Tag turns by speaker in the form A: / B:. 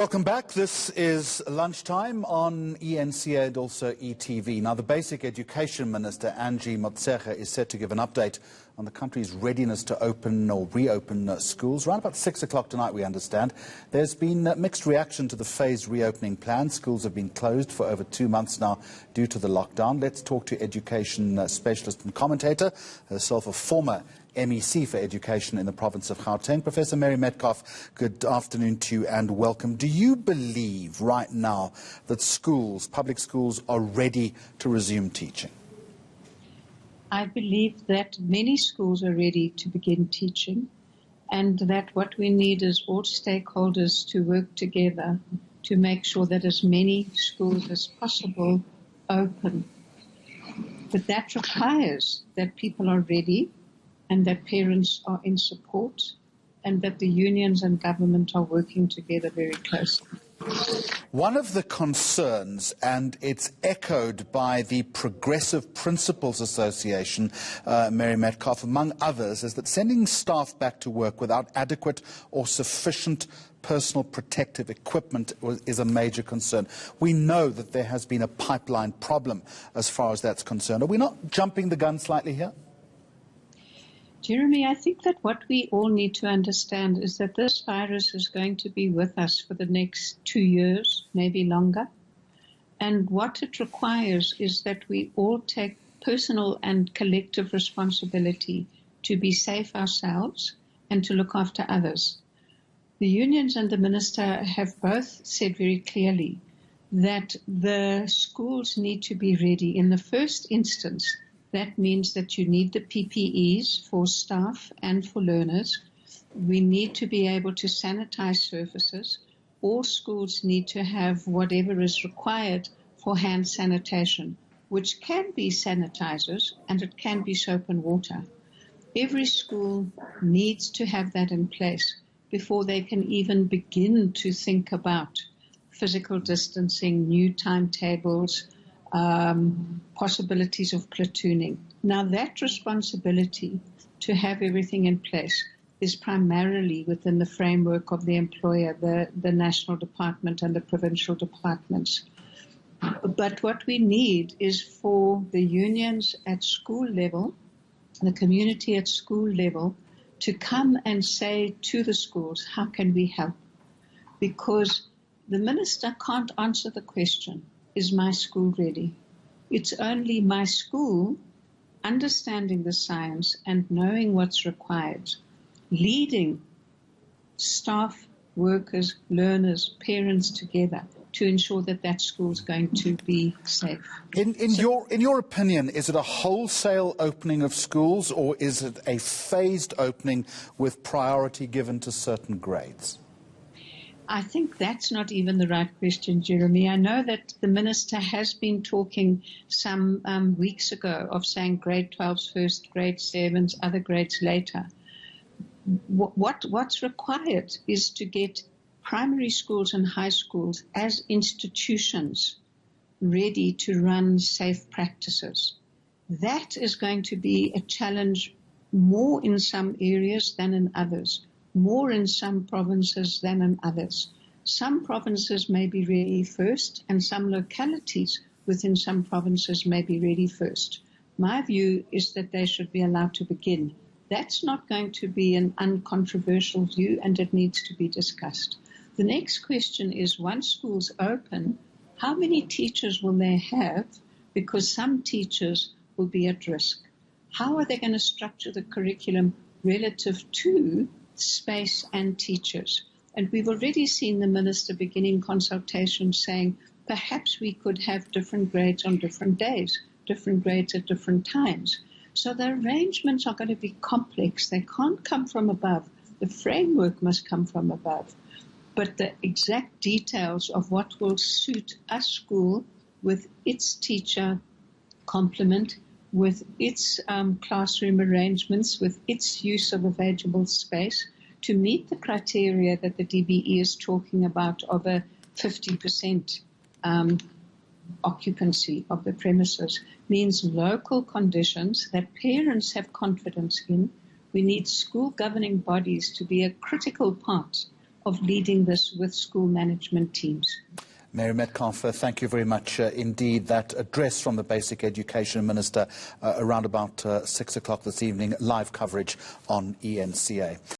A: Welcome back. This is Lunchtime on ENCA and also ETV. Now, the Basic Education Minister Angie Motshekga is set to give an update on the country's readiness to open or reopen schools. Around about 6 o'clock tonight, we understand. There's been mixed reaction to the phased reopening plan. Schools have been closed for over 2 months now due to the lockdown. Let's talk to education specialist and commentator, herself a former MEC for Education in the province of Gauteng. Professor Mary Metcalfe, good afternoon to you and welcome. Do you believe right now that schools, public schools, are ready to resume teaching?
B: I believe that many schools are ready to begin teaching, and that what we need is all stakeholders to work together to make sure that as many schools as possible open. But that requires that people are ready, and that parents are in support, and that the unions and government are working together very closely.
A: One of the concerns, and it's echoed by the Progressive Principals Association, Mary Metcalfe, among others, is that sending staff back to work without adequate or sufficient personal protective equipment is a major concern. We know that there has been a pipeline problem as far as that's concerned. Are we not jumping the gun slightly here?
B: Jeremy, I think that what we all need to understand is that this virus is going to be with us for the next 2 years, maybe longer. And what it requires is that we all take personal and collective responsibility to be safe ourselves and to look after others. The unions and the minister have both said very clearly that the schools need to be ready. In the first instance, that means that you need the PPEs for staff and for learners. We need to be able to sanitize surfaces. All schools need to have whatever is required for hand sanitation, which can be sanitizers and it can be soap and water. Every school needs to have that in place before they can even begin to think about physical distancing, new timetables, possibilities of platooning. Now, that responsibility to have everything in place is primarily within the framework of the employer, the national department and the provincial departments. But what we need is for the unions at school level, the community at school level, to come and say to the schools, how can we help? Because the minister can't answer the question, is my school ready? It's only my school understanding the science and knowing what's required, leading staff, workers, learners, parents together to ensure that that school's going to be safe.
A: In your opinion, is it a wholesale opening of schools or is it a phased opening with priority given to certain grades?
B: I think that's not even the right question, Jeremy. I know that the minister has been talking some weeks ago of saying grade 12s first, grade 7s, other grades later. What's required is to get primary schools and high schools as institutions ready to run safe practices. That is going to be a challenge more in some areas than in others. More in some provinces than in others. Some provinces may be ready first, and some localities within some provinces may be ready first. My view is that they should be allowed to begin. That's not going to be an uncontroversial view, and it needs to be discussed. The next question is, once schools open, how many teachers will they have? Because some teachers will be at risk. How are they going to structure the curriculum relative to space and teachers? And we've already seen the minister beginning consultations saying perhaps we could have different grades on different days, different grades at different times. So the arrangements are going to be complex. They can't come from above. The framework must come from above. But the exact details of what will suit a school with its teacher complement, with its classroom arrangements, with its use of available space, to meet the criteria that the DBE is talking about of a 50% occupancy of the premises, means local conditions that parents have confidence in. We need school governing bodies to be a critical part of leading this with school management teams.
A: Mary Metcalfe, thank you very much indeed. That address from the Basic Education Minister around about 6 o'clock this evening, live coverage on ENCA.